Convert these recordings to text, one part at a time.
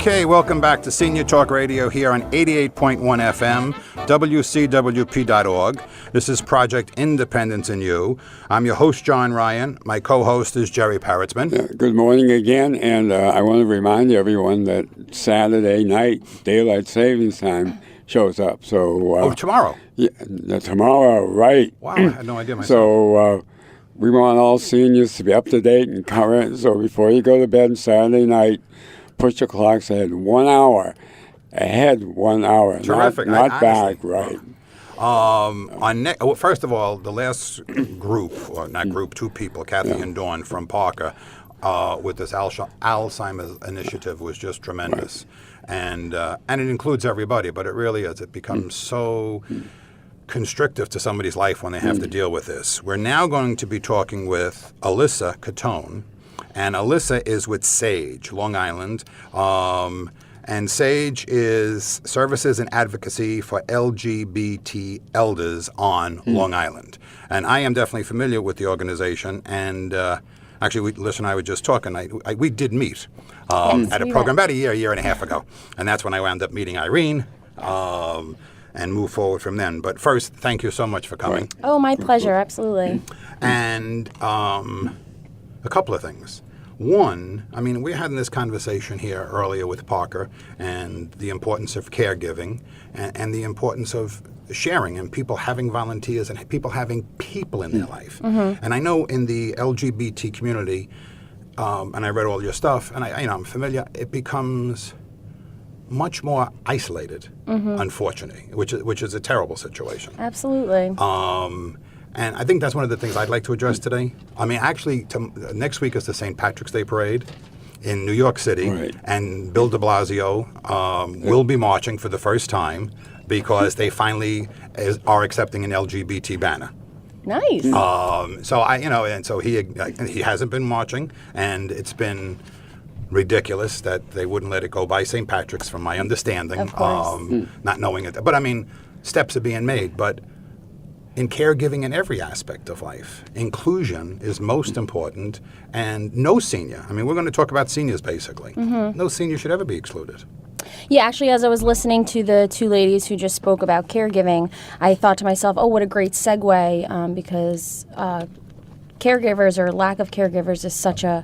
Okay, welcome back to Senior Talk Radio here on 88.1 FM, WCWP.org. This is Project Independence in You. I'm your host, John Ryan. My co-host is Jerry Parrotsman. Good morning again, and I want to remind everyone that Saturday night, Daylight Savings Time shows up. So tomorrow? Yeah, tomorrow, right. Wow, I had no idea myself. So we want all seniors to be up to date and current. So before you go to bed on Saturday night, put your clocks ahead 1 hour. Terrific. Not back, right. First of all, the last group, or not group, two people, Kathy and Dawn from Parker, with this Alzheimer's initiative was just tremendous. Right. And it includes everybody, but it really is. It becomes so constrictive to somebody's life when they have to deal with this. We're now going to be talking with Alyssa Cottone. And Alyssa is with SAGE, Long Island. And SAGE is Services and Advocacy for LGBT Elders on Long Island. And I am definitely familiar with the organization. And actually, Alyssa and I were just talking. We did meet at a program about a year and a half ago. And that's when I wound up meeting Irene and move forward from then. But first, thank you so much for coming. Oh, my pleasure. Absolutely. And a couple of things. One, I mean, we're having this conversation here earlier with Parker and the importance of caregiving and the importance of sharing and people having volunteers and people having people in their life. Mm-hmm. And I know in the LGBT community, and I read all your stuff, and I'm familiar, it becomes much more isolated, unfortunately, which is a terrible situation. Absolutely. And I think that's one of the things I'd like to address today. I mean, actually, next week is the St. Patrick's Day Parade in New York City. Right. And Bill de Blasio will be marching for the first time because they finally are accepting an LGBT banner. Nice. So he hasn't been marching, and it's been ridiculous that they wouldn't let it go by St. Patrick's, from my understanding. Of course. Not knowing it. But I mean, steps are being made. But in caregiving in every aspect of life, inclusion is most important, and no senior, I mean, we're going to talk about seniors basically, no senior should ever be excluded. Yeah, actually, as I was listening to the two ladies who just spoke about caregiving, I thought to myself, oh, what a great segue, because caregivers or lack of caregivers is such a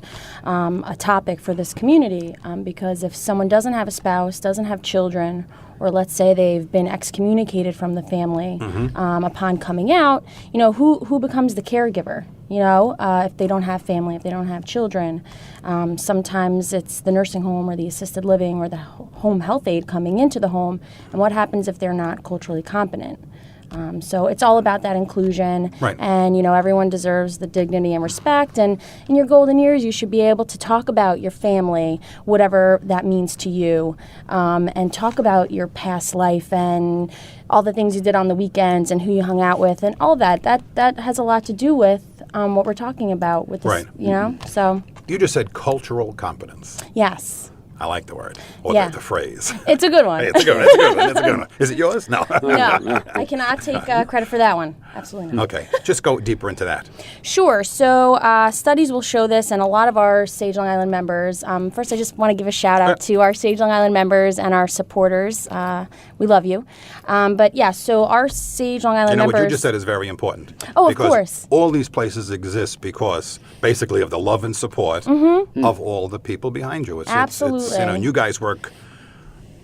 topic for this community, because if someone doesn't have a spouse, doesn't have children, or let's say they've been excommunicated from the family upon coming out, who becomes the caregiver? If they don't have family, if they don't have children, sometimes it's the nursing home or the assisted living or the home health aide coming into the home. And what happens if they're not culturally competent? So it's all about that inclusion, right. And everyone deserves the dignity and respect. And in your golden years, you should be able to talk about your family, whatever that means to you, and talk about your past life and all the things you did on the weekends and who you hung out with and all that. That has a lot to do with what we're talking about with this, right. So you just said cultural competence. Yes. I like the word, or the phrase. It's a good one. It's a good one. Is it yours? No. No, I cannot take credit for that one. Absolutely not. Okay, just go deeper into that. Sure. So studies will show this, and a lot of our SAGE Long Island members. First, I just want to give a shout out to our SAGE Long Island members and our supporters. We love you. But yeah, so our SAGE Long Island members. What you just said is very important. Oh, of course. All these places exist because basically of the love and support of all the people behind you. Absolutely. And you guys work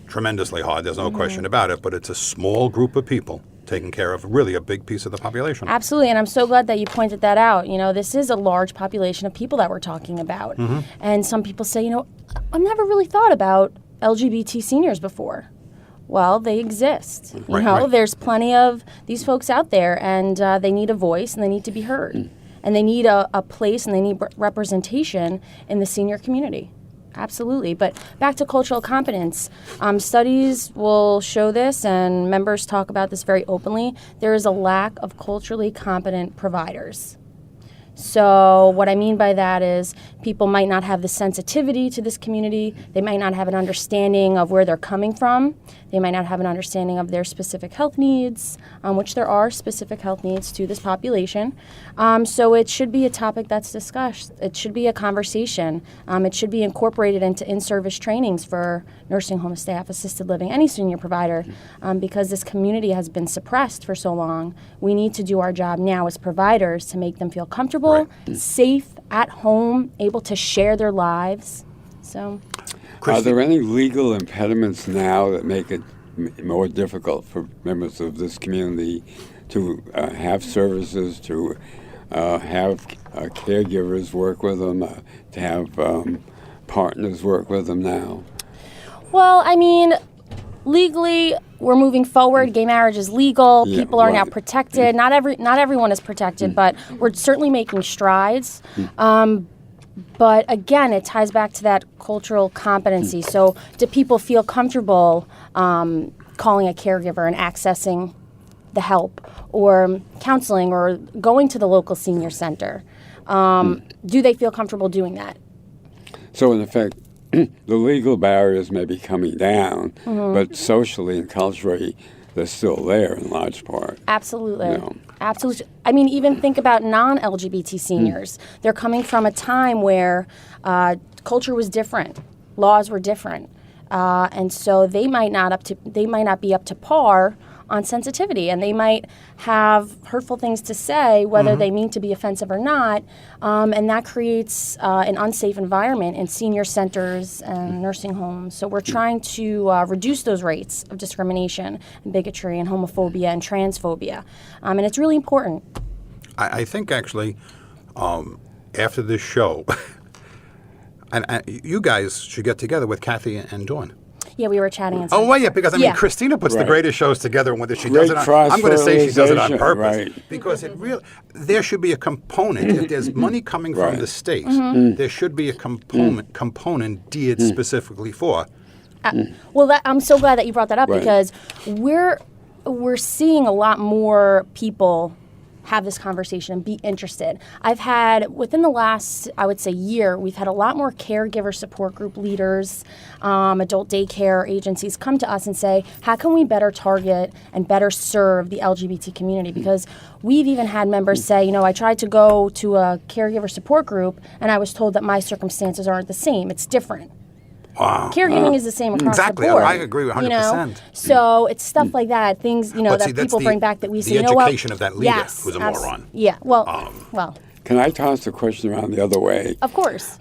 tremendously hard. There's no question about it. But it's a small group of people taking care of really a big piece of the population. Absolutely, and I'm so glad that you pointed that out. This is a large population of people that we're talking about. And some people say, I've never really thought about LGBT seniors before. Well, they exist. Right. There's plenty of these folks out there, and they need a voice, and they need to be heard. And they need a place, and they need representation in the senior community. Absolutely. But back to cultural competence. Studies will show this, and members talk about this very openly. There is a lack of culturally competent providers. So what I mean by that is people might not have the sensitivity to this community. They might not have an understanding of where they're coming from. They might not have an understanding of their specific health needs, which there are specific health needs to this population. So it should be a topic that's discussed. It should be a conversation. It should be incorporated into in-service trainings for nursing home staff, assisted living, any senior provider, because this community has been suppressed for so long. We need to do our job now as providers to make them feel comfortable, safe, at home, able to share their lives. So, are there any legal impediments now that make it more difficult for members of this community to have services, to have caregivers work with them, to have partners work with them now? Well, I mean, legally, we're moving forward. Gay marriage is legal. Yeah, People are now right. protected. Not everyone is protected, but we're certainly making strides. But again, it ties back to that cultural competency. So, do people feel comfortable calling a caregiver and accessing the help, or counseling, or going to the local senior center? Do they feel comfortable doing that? So, in effect, the legal barriers may be coming down, but socially and culturally, they're still there in large part. Absolutely. You know. Absolutely. I mean, even think about non-LGBT seniors. They're coming from a time where culture was different, laws were different, and so they might not be up to par on sensitivity, and they might have hurtful things to say, whether they mean to be offensive or not, and that creates an unsafe environment in senior centers and nursing homes. So we're trying to reduce those rates of discrimination and bigotry and homophobia and transphobia, and it's really important. I think actually, after this show, and you guys should get together with Kathy and Dawn. Yeah, we were chatting. And Oh, well, yeah, because I mean, Yeah. Christina puts the Right. greatest shows together, and whether she Great does it on, I'm going to say she does it on cross-fertilization, purpose. right. Because it really, there should be a component. If there's money coming from Right. the state, there should be a component geared specifically for. Well, I'm so glad that you brought that up, Right. because we're seeing a lot more people have this conversation and be interested. I've had, within the last, I would say, year, we've had a lot more caregiver support group leaders, adult daycare agencies come to us and say, how can we better target and better serve the LGBT community? Because we've even had members say, I tried to go to a caregiver support group and I was told that my circumstances aren't the same. It's different. Wow. Caregiving is the same across Exactly. the board. I agree 100%. So it's stuff like that, things But see, that that's people bring back that we say, the education of that leader was a abs- moron. Yeah, well, Can I toss the question around the other way? of course.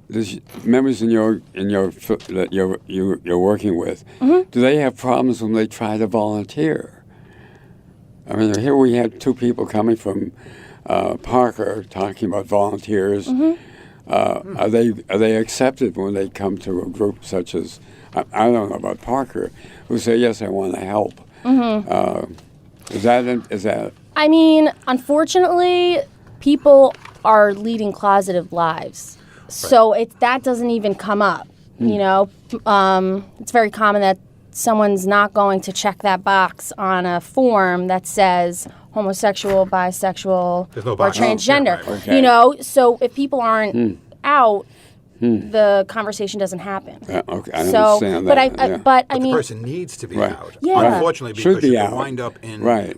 There's members in your that you're working with. Do they have problems when they try to volunteer? I mean, here we had two people coming from Parker talking about volunteers. Are they accepted when they come to a group such as I don't know about Parker, who say yes, I want to help? Is that? I mean, unfortunately, people are leading closeted lives, so that doesn't even come up. It's very common that someone's not going to check that box on a form that says homosexual, bisexual, There's no or box. transgender. Yeah, right. Okay. So if people aren't out, the conversation doesn't happen. Okay, I So, understand but that. I, but I The mean, person needs to be Right. out. Yeah. Unfortunately, Should because be you can out. wind up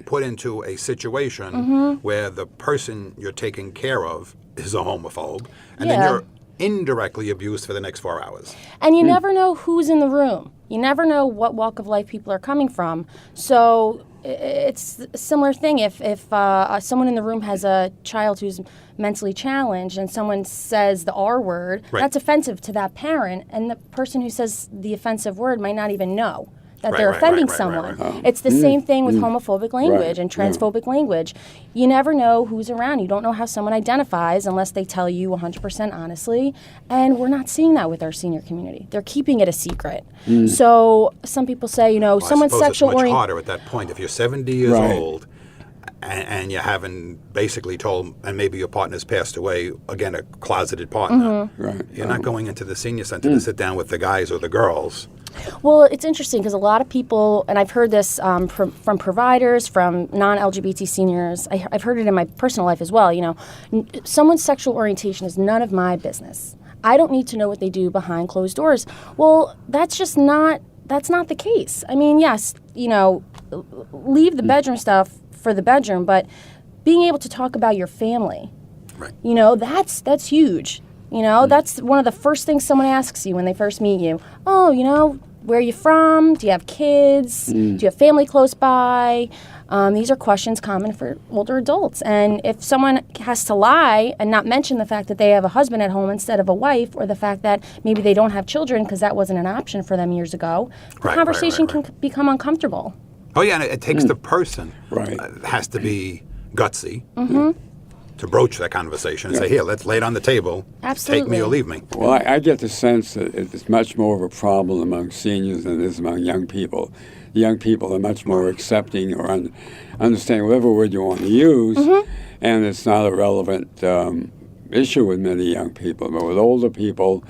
put into a situation where the person you're taking care of is a homophobe, and then Yeah. you're indirectly abused for the next 4 hours. and you never know who's in the room. You never know what walk of life people are coming from. So it's a similar thing. If someone in the room has a child who's mentally challenged and someone says the R word, Right. that's offensive to that parent, and the person who says the offensive word might not even know that Right, they're right, offending right, right, someone. right. It's the same thing with homophobic language Right, and transphobic language. You never know who's around. You don't know how someone identifies unless they tell you 100% honestly. And we're not seeing that with our senior community. They're keeping it a secret. So some people say, Well, someone's I suppose sexual it's much orientation. harder at that point. If you're 70 years Right. old and you haven't basically told, and maybe your partner's passed away, again, a closeted partner, Right. you're not going into the senior center to sit down with the guys or the girls Well, it's interesting because a lot of people, and I've heard this from providers, from non-LGBT seniors. I've heard it in my personal life as well. Someone's sexual orientation is none of my business. I don't need to know what they do behind closed doors. Well, that's not the case. I mean, yes, leave the bedroom stuff for the bedroom, but being able to talk about your family, Right. That's huge. That's one of the first things someone asks you when they first meet you. Oh, where are you from? Do you have kids? Do you have family close by? These are questions common for older adults. And if someone has to lie and not mention the fact that they have a husband at home instead of a wife, or the fact that maybe they don't have children because that wasn't an option for them years ago, the conversation can become uncomfortable. Oh, yeah, and it takes the person Right. Has to be gutsy to broach that conversation and say, here, let's lay it on the table. Take me or leave me. Well, I get the sense that it's much more of a problem among seniors than it is among young people. The young people are much more accepting or understanding whatever word you want to use, and it's not a relevant issue with many young people. But with older people,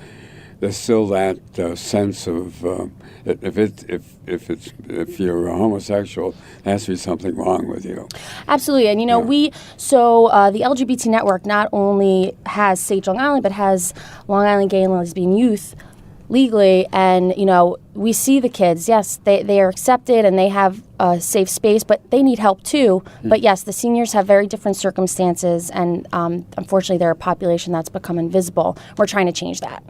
there's still that sense of if you're a homosexual, there has to be something wrong with you. Absolutely, and the LGBT network not only has SAGE Long Island, but has Long Island Gay and Lesbian Youth legally, and we see the kids. Yes, they are accepted and they have a safe space, but they need help too. But yes, the seniors have very different circumstances, and unfortunately, they're a population that's become invisible. We're trying to change that.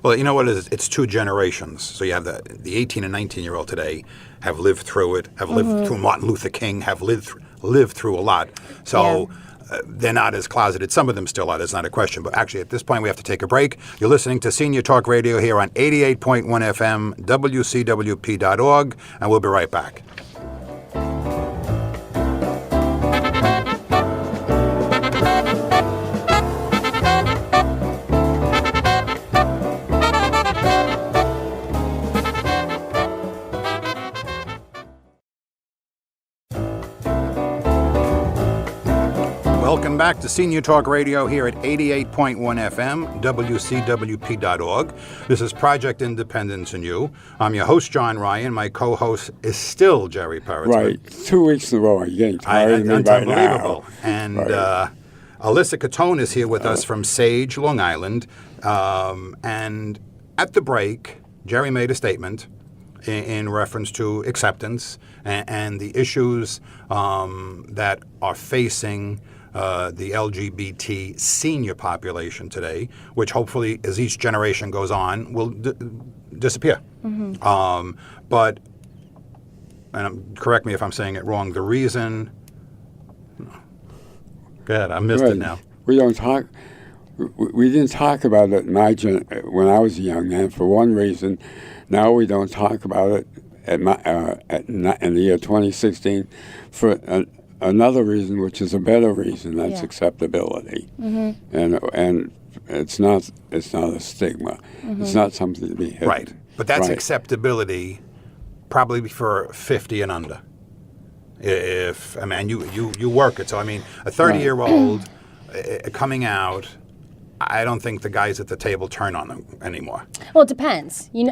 Well, you know what it is? It's two generations. So you have the 18 and 19-year-old today have lived through it, have lived through Martin Luther King, have lived through a lot. So. Yeah. They're not as closeted. Some of them still are. That's not a question. But actually, at this point, we have to take a break. You're listening to Senior Talk Radio here on 88.1 FM, WCWP.org, and we'll be right back. Welcome back to Senior Talk Radio here at 88.1 FM, WCWP.org. This is Project Independence and You. I'm your host, John Ryan. My co-host is still Jerry Perrott. Right. 2 weeks in a row. You're getting tired of me It's by unbelievable. now. And Alyssa Cottone is here with us from SAGE, Long Island. And at the break, Jerry made a statement in reference to acceptance and the issues that are facing the LGBT senior population today, which hopefully, as each generation goes on, will disappear. But, and correct me if I'm saying it wrong, the reason... Go ahead, I missed it now. We don't talk... We didn't talk about it when I was a young man for one reason. Now we don't talk about it in the year 2016 for another reason, which is a better reason. That's acceptability, and it's not a stigma. It's not something to be hidden. Right, but that's acceptability, probably for 50 and under. If you work it, so a 30-year-old coming out. I don't think the guys at the table turn on them anymore. Well, it depends. There's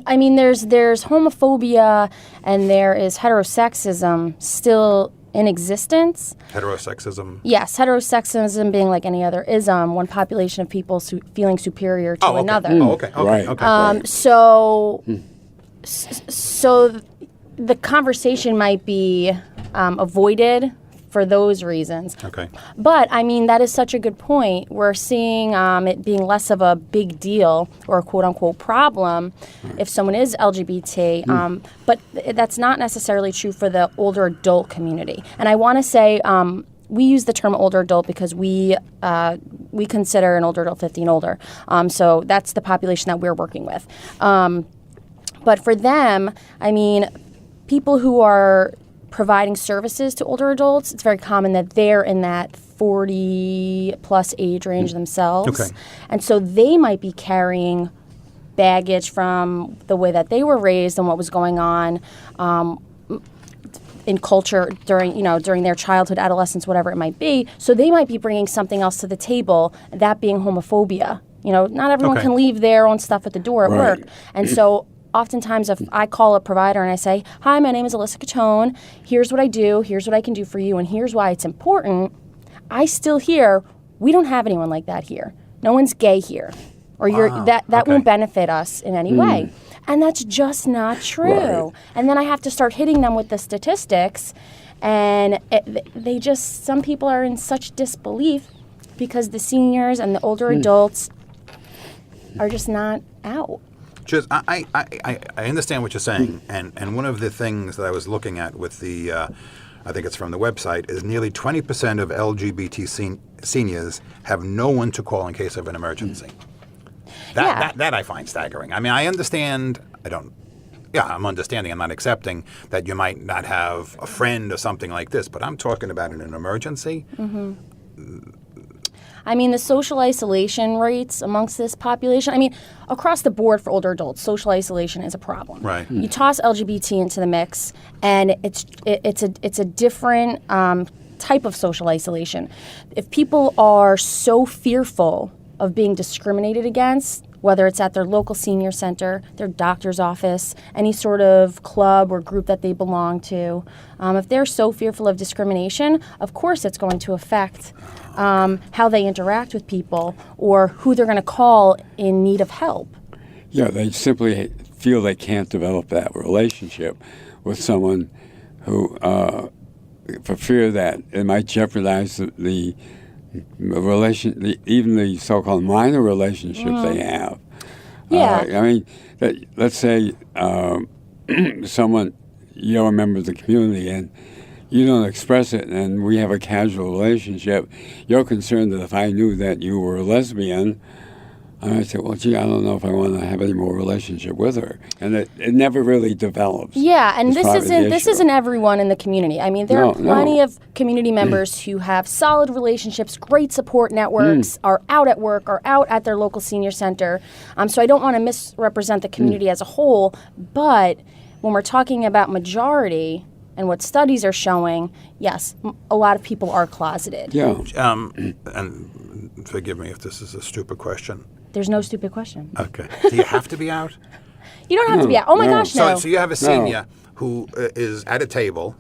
homophobia and there is heterosexism still in existence. Heterosexism? Yes, heterosexism being like any other ism, one population of people feeling superior to another. Okay. Right. So the conversation might be avoided for those reasons. Okay. But, that is such a good point. We're seeing it being less of a big deal or a quote-unquote problem if someone is LGBT. But that's not necessarily true for the older adult community. And I want to say we use the term older adult because we consider an older adult 50 and older. So that's the population that we're working with. But for them, people who are providing services to older adults, it's very common that they're in that 40-plus age range themselves. Okay. And so they might be carrying baggage from the way that they were raised and what was going on in culture during their childhood, adolescence, whatever it might be. So they might be bringing something else to the table, that being homophobia. Not everyone can leave their own stuff at the door at work. And so oftentimes if I call a provider and I say, hi, my name is Alyssa Cottone, here's what I do, here's what I can do for you, and here's why it's important, I still hear, we don't have anyone like that here. No one's gay here. Or that okay. won't benefit us in any way. And that's just not true. Right. And then I have to start hitting them with the statistics, and some people are in such disbelief because the seniors and the older adults are just not out. Just, I understand what you're saying, and one of the things that I was looking at with the, I think it's from the website, is nearly 20% of LGBT seniors have no one to call in case of an emergency. That I find staggering. I mean, I understand. I'm understanding. I'm not accepting that you might not have a friend or something like this, but I'm talking about in an emergency. I mean, the social isolation rates amongst this population, I mean, across the board for older adults, social isolation is a problem. Right. You toss LGBT into the mix, and it's a different type of social isolation. If people are so fearful of being discriminated against, whether it's at their local senior center, their doctor's office, any sort of club or group that they belong to, if they're so fearful of discrimination, of course it's going to affect how they interact with people or who they're going to call in need of help. Yeah, they simply feel they can't develop that relationship with someone who, for fear that it might jeopardize the even the so-called minor relationships they have. Yeah. I mean, let's say you're a member of the community and you don't express it, and we have a casual relationship. You're concerned that if I knew that you were a lesbian, and I said, well, gee, I don't know if I want to have any more relationship with her. And it never really develops. Yeah, and this isn't everyone in the community. I mean, there are plenty of community members who have solid relationships, great support networks, are out at work, are out at their local senior center. So I don't want to misrepresent the community as a whole, but when we're talking about majority and what studies are showing, yes, a lot of people are closeted. Yeah. And forgive me if this is a stupid question. There's no stupid question. Okay. Do you have to be out? You don't have to be out. Oh my gosh, no. So you have a senior who is at a table.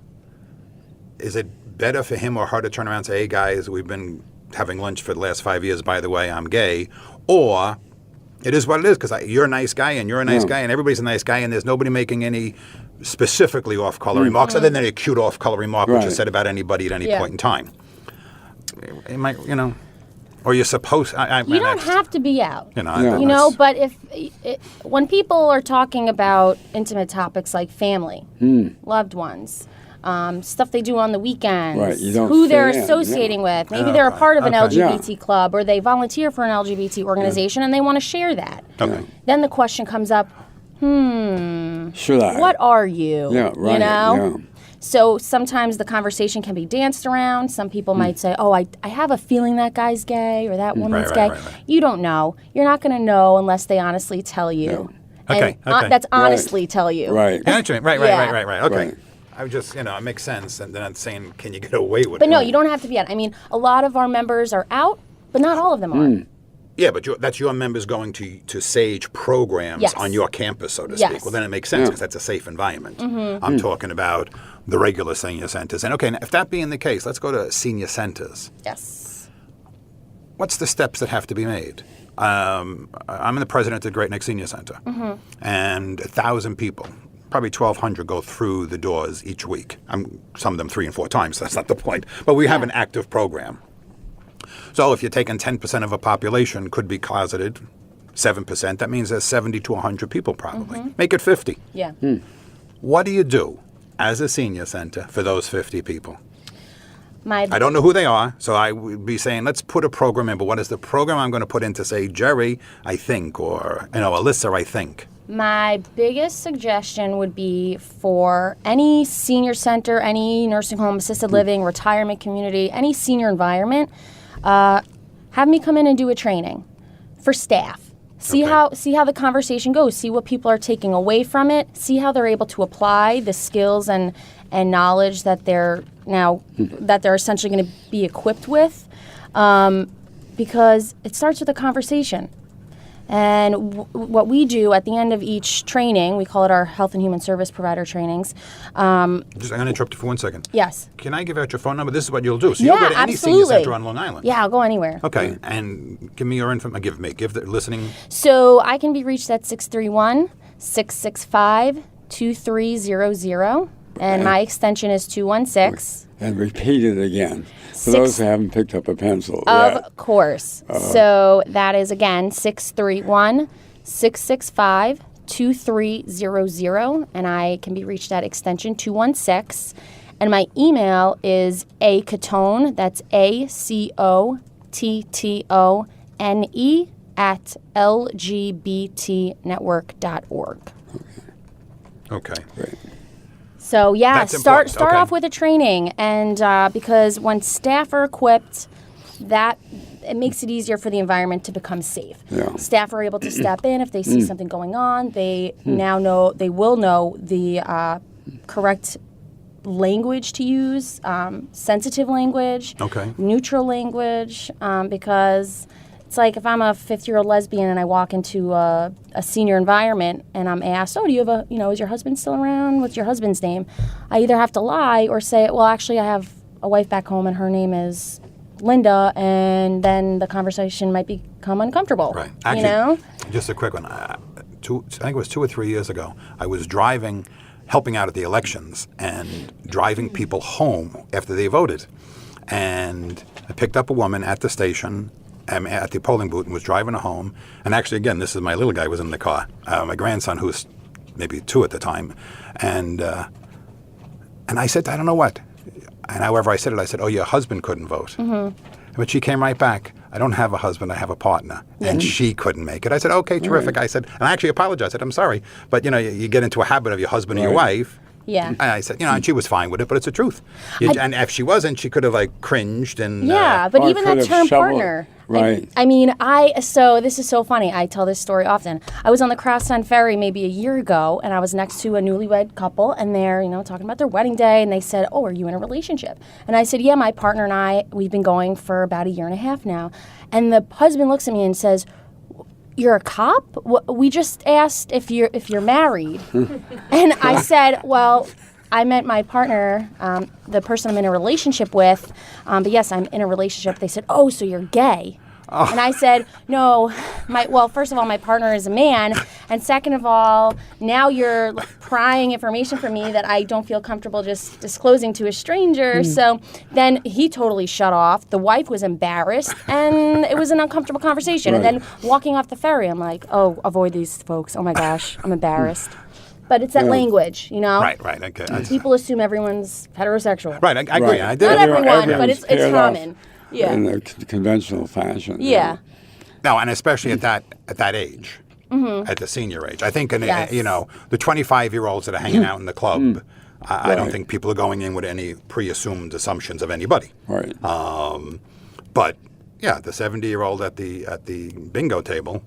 Is it better for him or her to turn around and say, hey guys, we've been having lunch for the last 5 years, by the way, I'm gay? Or it is what it is because you're a nice guy and you're a nice guy and everybody's a nice guy and there's nobody making any specifically off-color remarks other than a cute off-color remark which is said about anybody at any point in time. It might, or you're supposed. You don't have to be out. But if when people are talking about intimate topics like family, loved ones, stuff they do on the weekends, who they're associating with, maybe they're a part of an LGBT club or they volunteer for an LGBT organization and they want to share that. Okay. Then the question comes up, should I? What are you? Yeah, right. Yeah. So sometimes the conversation can be danced around. Some people might say, oh, I have a feeling that guy's gay or that woman's gay. Right. You don't know. You're not going to know unless they honestly tell you. Yeah. Okay. That's honestly tell you. Right. Yeah, right. Okay. Right. I just, it makes sense. And then I'm saying, can you get away with it? But no, you don't have to be out. I mean, a lot of our members are out, but not all of them are. Yeah, but that's your members going to SAGE programs on your campus, so to speak. Well, then it makes sense because that's a safe environment. I'm talking about the regular senior centers. And okay, now, if that being the case, let's go to senior centers. Yes. What's the steps that have to be made? I'm the president of the Great Neck Senior Center, and 1,000 people, probably 1,200 go through the doors each week. Some of them 3 and 4 times, so that's not the point. But we have an active program. So if you're taking 10% of a population could be closeted, 7%, that means there's 70 to 100 people probably. Make it 50. Yeah. What do you do as a senior center for those 50 people? I don't know who they are, so I would be saying, let's put a program in, but what is the program I'm going to put in to say, Jerry, I think, or, Alyssa, I think? My biggest suggestion would be for any senior center, any nursing home, assisted living, retirement community, any senior environment, have me come in and do a training for staff. See how the conversation goes. See what people are taking away from it. See how they're able to apply the skills and knowledge that they're essentially going to be equipped with, because it starts with a conversation. And what we do at the end of each training, we call it our Health and Human Service Provider trainings. I'm going to interrupt you for 1 second. Yes. Can I give out your phone number? This is what you'll do. So Yeah, you'll go to any senior absolutely. center on Long Island. Yeah, I'll go anywhere. Okay, and give me your information. Give the listening. So I can be reached at 631-665-2300, and my extension is 216. And repeat it again for Six- those who haven't picked up a pencil Of yet. course. So that is, again, 631-665-2300, and I can be reached at extension 216. And my email is Cottone, that's ACOTTONE at lgbtnetwork.org. Okay. Right. So yeah, That's start important. Okay. off with a training, and because when staff are equipped, that it makes it easier for the environment to become safe. Yeah. Staff are able to step in if they see something going on. They they will know the correct language to use, sensitive language, neutral language, because it's like if I'm a 50-year-old lesbian and I walk into a senior environment and I'm asked, oh, do you have a, is your husband still around? What's your husband's name? I either have to lie or say, well, actually, I have a wife back home and her name is Linda, and then the conversation might become uncomfortable. Right. Actually, you know? just a quick one. I think it was 2 or 3 years ago. I was helping out at the elections and driving people home after they voted. And I picked up a woman at the station, at the polling booth, and was driving her home. And actually, again, this is my little guy was in the car. My grandson, who was maybe 2 at the time. And I said, I don't know what. And however I said it, I said, oh, your husband couldn't vote. Mm-hmm. But she came right back. I don't have a husband, I have a partner. And she couldn't make it. I said, okay, terrific. I said, and I actually apologized. I said, I'm sorry. But, you get into a habit of your husband and your wife. Yeah. And I said, and she was fine with it, but it's the truth. And if she wasn't, she could have, cringed and... Yeah, but Or even could that have term shoveled- partner. Right. So this is so funny. I tell this story often. I was on the Crosstown Ferry maybe a year ago, and I was next to a newlywed couple, and they're, talking about their wedding day, and they said, oh, are you in a relationship? And I said, yeah, my partner and I, we've been going for about 1.5 years now. And the husband looks at me and says, you're a cop? We just asked if you're married. And I said, well, I met my partner, the person I'm in a relationship with, but yes, I'm in a relationship. They said, oh, so you're gay. Oh. And I said, no, first of all, my partner is a man, and second of all, now you're prying information from me that I don't feel comfortable just disclosing to a stranger. So then he totally shut off. The wife was embarrassed, and it was an uncomfortable conversation. Right. And then walking off the ferry, I'm like, oh, avoid these folks. Oh my gosh, I'm embarrassed. But it's that language, Right, okay. People assume everyone's heterosexual. Right, I agree. Right. I did. Not everyone, but Everyone's it's paired off common. Yeah. In a conventional fashion. Yeah. No, and especially at that age, at the senior age. I think, Yes. the 25-year-olds that are hanging out in the club, I don't Right. think people are going in with any pre-assumed assumptions of anybody. Right. But yeah, the 70-year-old at the bingo table,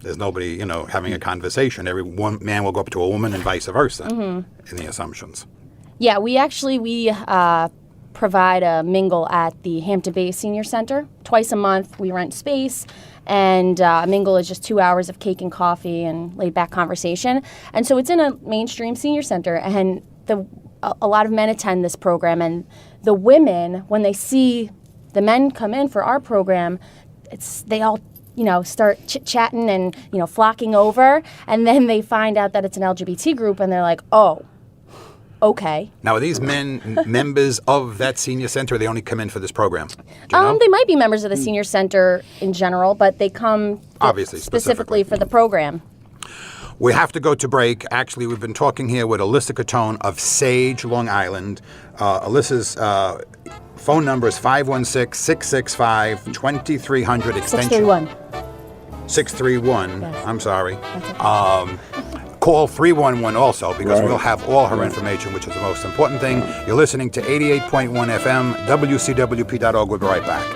there's nobody, having a conversation. Every one man will go up to a woman and vice versa in the assumptions. Yeah, we provide a mingle at the Hampton Bay Senior Center. Twice a month, we rent space, and a mingle is just 2 hours of cake and coffee and laid-back conversation. And so it's in a mainstream senior center, and a lot of men attend this program, and the women, when they see the men come in for our program, they all start chit-chatting and, flocking over, and then they find out that it's an LGBT group, and they're like, oh, okay. Now, are these men members of that senior center, or they only come in for this program? Do you know? They might be members of the senior center in general, but they come Obviously, specifically for the program. We have to go to break. Actually, we've been talking here with Alyssa Cottone of SAGE, Long Island. Alyssa's phone number is 516-665-2300 extension. 631. 631. Yes. I'm sorry. That's okay. Call 311 also, because Right. we'll have all her information, which is the most important thing. You're listening to 88.1 FM, WCWP.org. We'll be right back.